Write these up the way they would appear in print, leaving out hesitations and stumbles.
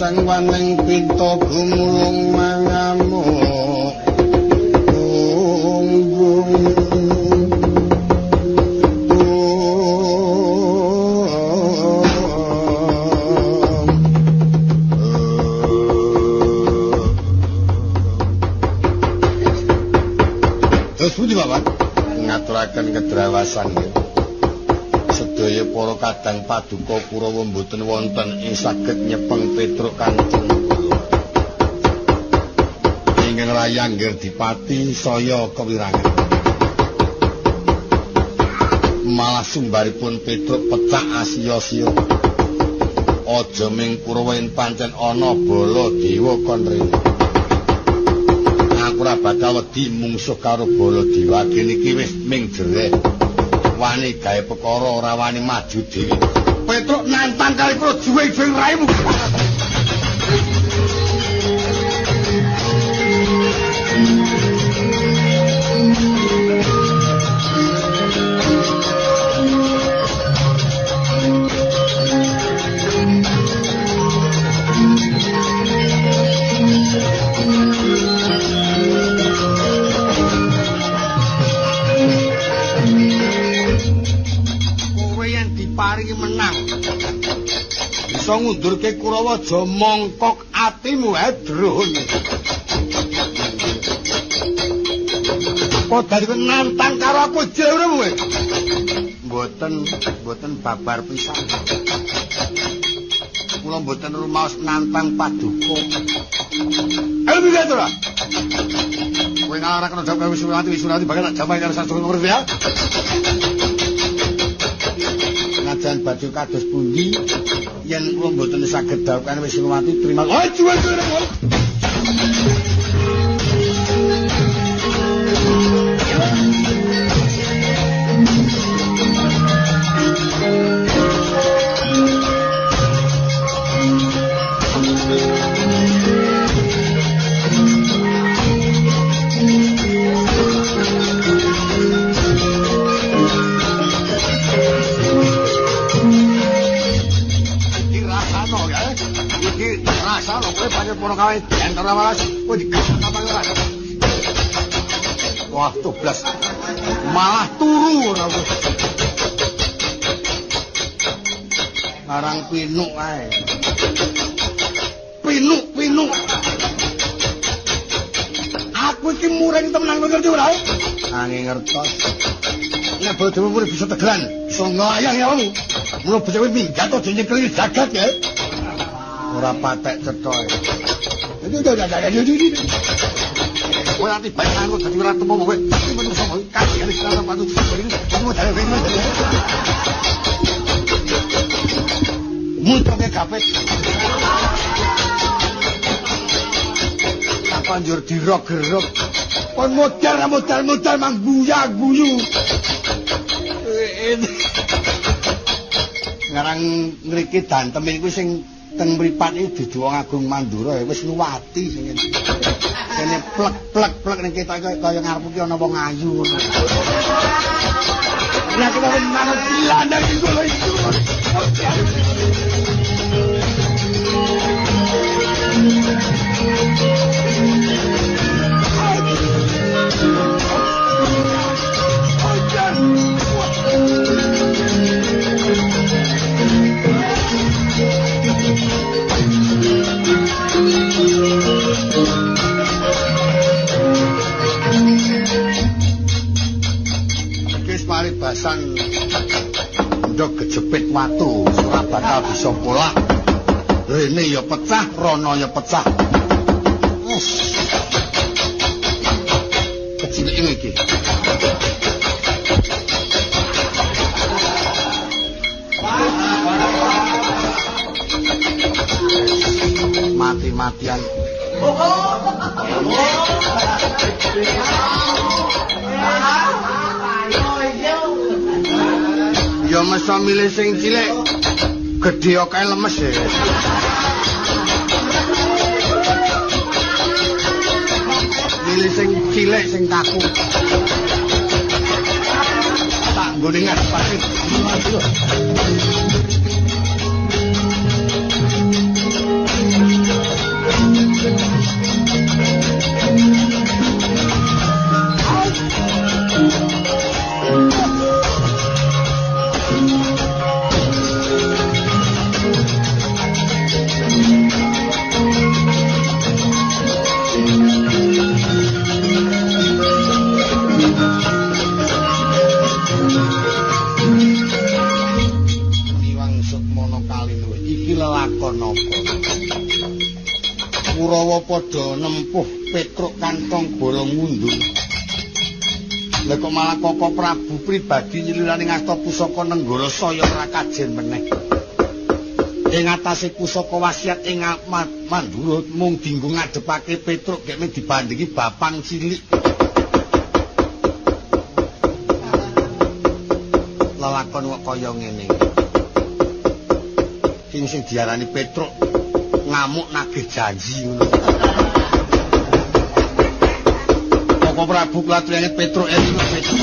Sang waning pinto gumulung mangamuk gunggung terus pundi Bapak ngaturaken kedrawasan sedaya para kadang paduka Kurawa mboten wonten ing saged nyepeng Petruk Kanjeng ingkang rayang Girdipati saya kewirangan malah sumbaripun Petruk pecah asiya-siya aja ming Kurawa yen pancen ana bala dewa kon rene aku ora bakal wedi mungsuh karo bala dewa iki wis ming jereh wani gawe perkara ora wani maju dhewe. Petruk nantang kali kula juwe-juwe raimu. Paringi menang bisa ngundurke Kurawa aja mongkok atimu Drun kok dadi nantang karo aku jare kowe mboten babar pisan kula mboten rumaos nantang paduka ayo piye to kowe ngaraken jawab Wisnawati bakal tak jamahi karo sastra nomor ya jan badhe kados pundi yen kula mboten saged dhawuhane Wisnawati terima Para kawe antara walas kowe dikasih apa ora wah 12 malah turu ora wis marang pinuk ae pinuk aku iki mureng temenan ngerti ora angin ngertos nek bodoh mung bisa tegelan iso nglayang ya kamu mulo bocah kuwi minggat to nyekel jagat ya ora patek cetha kowe ati bae aku dadi ora temu kowe iki menungso kowe kasih wis karo patu kamu dhewe ben muto ke kapet panjur dirok-gerok kon modal mang guyu ngarang ngriki dantem iku sing teng mripat iki dudu wong Agung Mandura wis nuwati sing kene plek ning ketok kaya ngarep ki ana wong ayu ngono. Nek kok manut dilandang iki lho iki. Paribasan ndok kejepit watu ora bakal bisa polah Rene ya pecah, rono ya pecah. Kecilik iki. Mati-matian. Ya mesa milih sing cilik, gedhe kae lemes ya. Milih sing cilik sing kaku. Tak nggone ngadepake. Kurawa padha nempuh Petruk kantong bolong mundur. Lha kok malah Koko Prabu pribadi nyilirane ngasta pusaka Nenggala saya ora kajen meneh. Ing atase pusaka wasiat ing Mandura mung dienggo ngadepake Petruk gek men dibandingi bapang cilik. Lelakon kok kaya ngene. Sing diarani Petruk ngamuk nagih janji ngono. Koko Prabu klatriyane Petruk Petruk.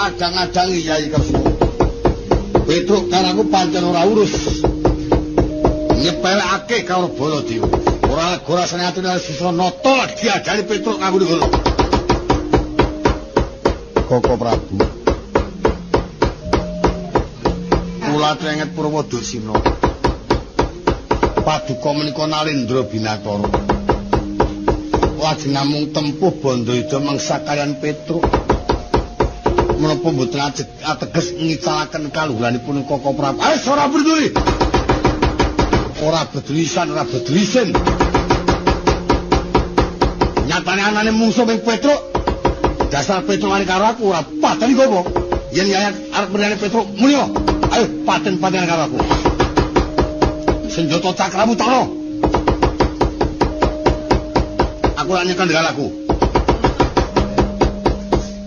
Adang-adangi Yai Kresna. Petruk karo aku pancen ora urus. Nyepelekake karo Baladewa. Ora lega rasane atine Susanata diajari Petruk kanggo ngono. Koko Prabu. Kula trenget Purwadasina. Paduka menika Nalendra Binatara. Lajeng namung tempuh Bandayuda mangsa kaliyan Petruk. Menapa mboten ateges ngicalaken kaluhuranipun Koko Prabu. Wis ora peduli. Ora bedulisan, ora bedulisen. Nyatane anane mungsuh ning Petruk. Dasar Petruk ani karo aku ora pateni gopo. Yen Yayat arep menane Petruk muni ayo paten-paten karo aku. Senjata cakramu tono. Aku lan nyekel dalaku.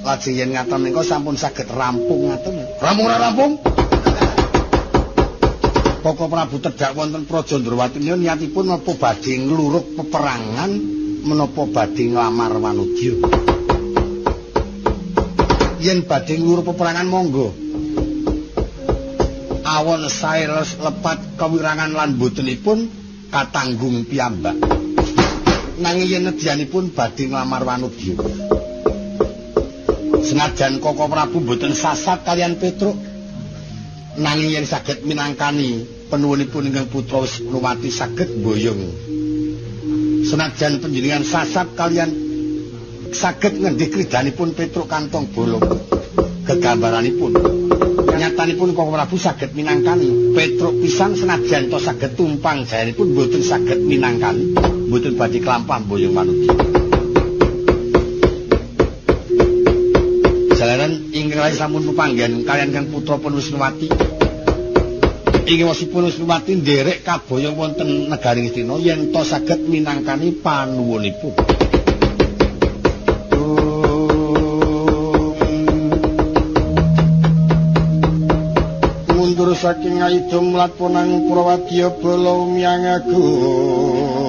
Lajeng yen ngaten menika sampun saged rampung ngaten. Rampung ora rampung? Koko Prabu tedhak wonten Praja Ndrawati niatipun menapa badhe nglurug peperangan menapa badhe nglamar Wanudya. Yen badhe nglurug peperangan monggo. Awon sae lepat kawirangan lan botenipun katanggung piyambak. Nanging yen nedyanipun badhe nglamar Wanudya. Senajan Koko Prabu boten sasat kalian Petruk, nanging yen saged minangkani penuwunipun ingkang putra Wisnuwati saged mboyong. Senajan panjenengan sasat kalian saged ngendhih kridanipun Petruk kantong bolong. Gegambaranipun Nyatanipun Koko Prabu saged minangkani Petruk pisan senajan to saged tumpang jayanipun boten saged minangkani, boten badhe klampah boyong manungsa. Jalaran ingkang rayi sampun pepanggihan kaliyan Kang Putra Wisnuwati. Inggih wasipun Wisnuwati nderek kaboyong wonten negari Ngastina yen to saged minangkani panuwunipun. Mundur saking aida mlat ponang Prawadya bala umyang agumur.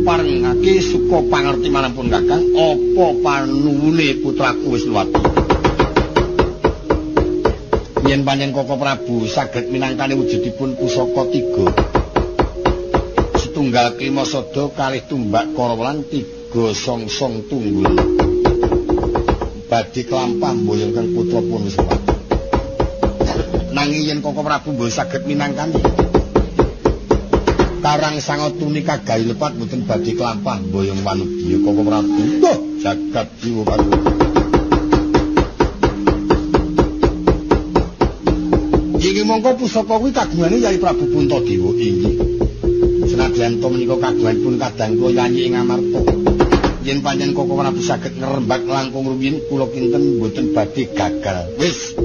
Parengake suka pangerti manapun Kakang apa panuwune putraku Wisnuwati. Yen panjen Koko Prabu saged minangkani wujudipun pusaka 3. Setunggal klima sada kalih tumbak karawelan 3 songsong tunggul. Badhe klampah mboyong Kang putra pun Wisnuwati. Nanging yen Koko Prabu mboten saged minangkani Karang sangotuni kagahi lepat mboten badhe klampah boyong wanudya Koko Prabu. Duh, jagat jiwa Prabu. Inggih mongko pusaka kuwi kagungane Yai Prabu Puntadewa inggih. Senadyan to menika kagunganipun kadang kula yanyi ing Amarta. Yen pancen Koko Prabu saged ngrembak langkung rumiyin kula kinten mboten badhe gagal. Wis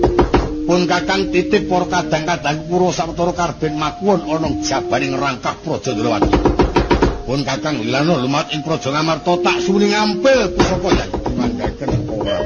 pun Kakang titip para kadang-kadang pura sawetara karben makuwon ana jabaning rangkah Praja Ndrawati. Pun Kakang lilana lumat ing Praja Ngamarta tak suwuni ngampil pusaka Yai manggaken ora.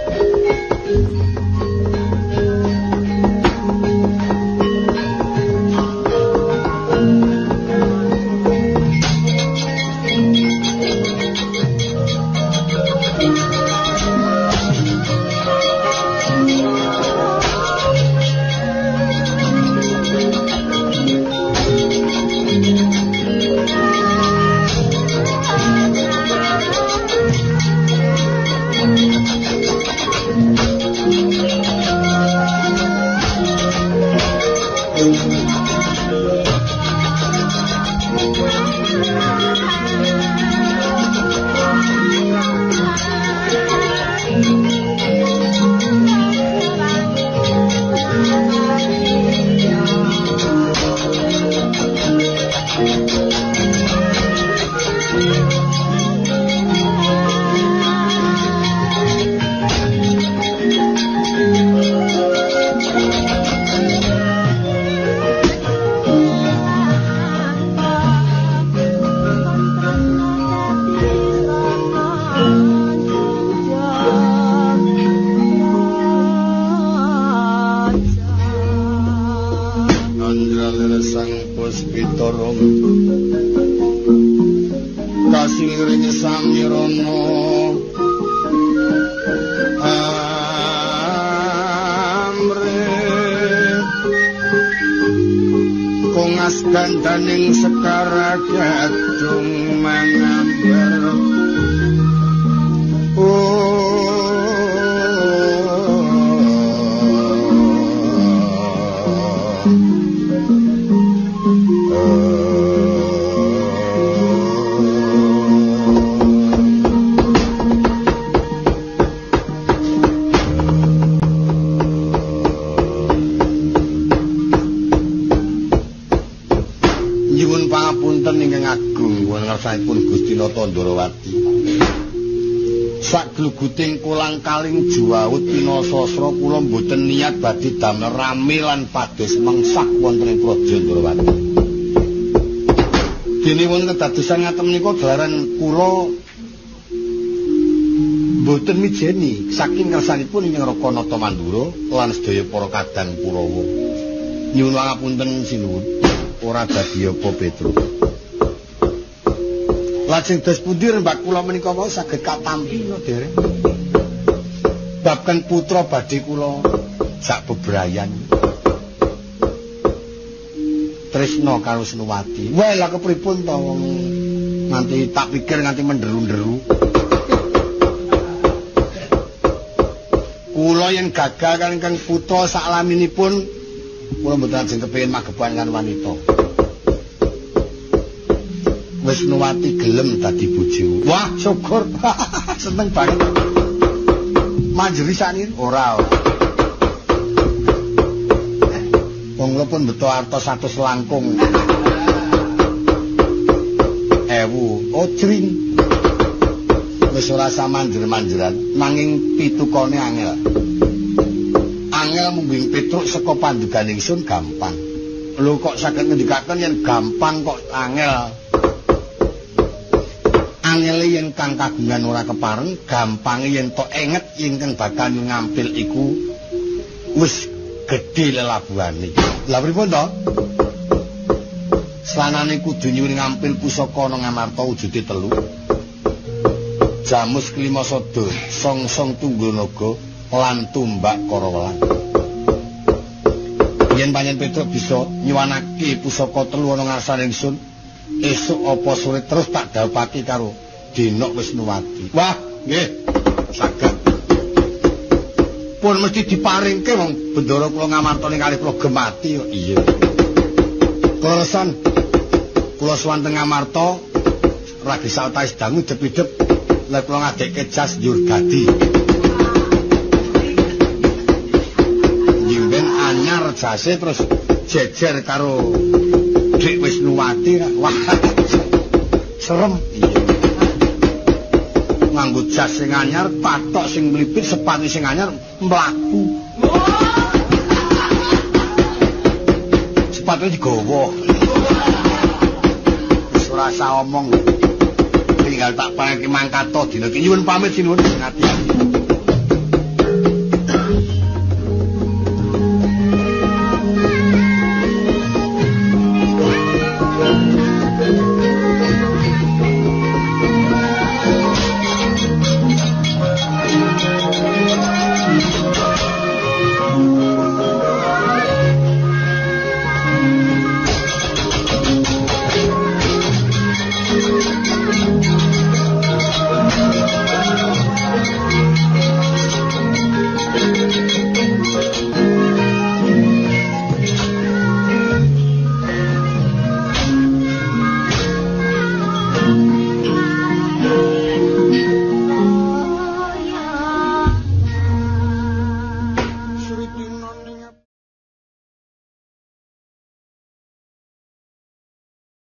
Gandaning sekara gadung mangambar Ndrawati. Sak gluguting kolang kaling juwaut pinasasra kula mboten niat badhe damel rame lan pados mengsah wonten ing Praja Ndrawati. Dene wonten kedadosan ngaten menika dalaran kula mboten mijeni saking kersanipun ing Rakanata Mandura lan sedaya para kadang Kurawa. Nyuwun pangapunten sinuwun. Ora dadi apa Petruk. Lajeng dos pundi rembak kula menika wau saged katampi dereng. Babkan putra badhe kula sak bebrayan. Tresna karo Wisnuwati. Wah, lha kepripun to wong nganti tak pikir nganti menderu-nderu. Kula yen gagal kan Kang putra saklaminipun kula mboten ajeng kepengin magepan kan wanita. Wisnuwati gelem dadi bojo. Wah, syukur. Seneng banget. Manjeri sakniki ora. Wong kula pun beto arta 100 langkung. Ojring. Wis ora samanjer-manjeran nanging pitukane angel. Angel mumbing Petruk saka pandugan ingsun gampang. Lho kok saged ngendikaken yen gampang kok angel. Angele yen kang kagungan ora kepareng, gampange yen tok enget ingkang bakal ngampil iku wis gedhe lelabuhane. Lah pripun to? Slanane kudu nyuwun ngampil pusaka ana Ngamarta wujude 3. Jamus Klima Sada, Songsong Tunggulnaga lan Tumbak Karawelan. Yen panjen Petruk bisa nyuwanake pusaka 3 ana ngarsane ingsun, esuk apa sore terus tak dawuhake karo Denok Wisnuwati. Wah, nggih, saged. Pun mesti diparingke wong bendara kula Ngamarta ning kalih kula gemati kok. Iya. Kleresan kula swanten Ngamarta ragi saltais dangu dep-dep lek kula ngadekke jas njur gadi. Jimben anyar jase terus jejer karo Dik Wisnuwati. Wah, serem. Nganggo jas sing anyar, patok sing mlipit, sepatu sing anyar mlaku. Sepatu digawa. Wis ora usah omong. Tinggal tak pangke mangkato dina iki nyuwun pamit sinuwun ngati.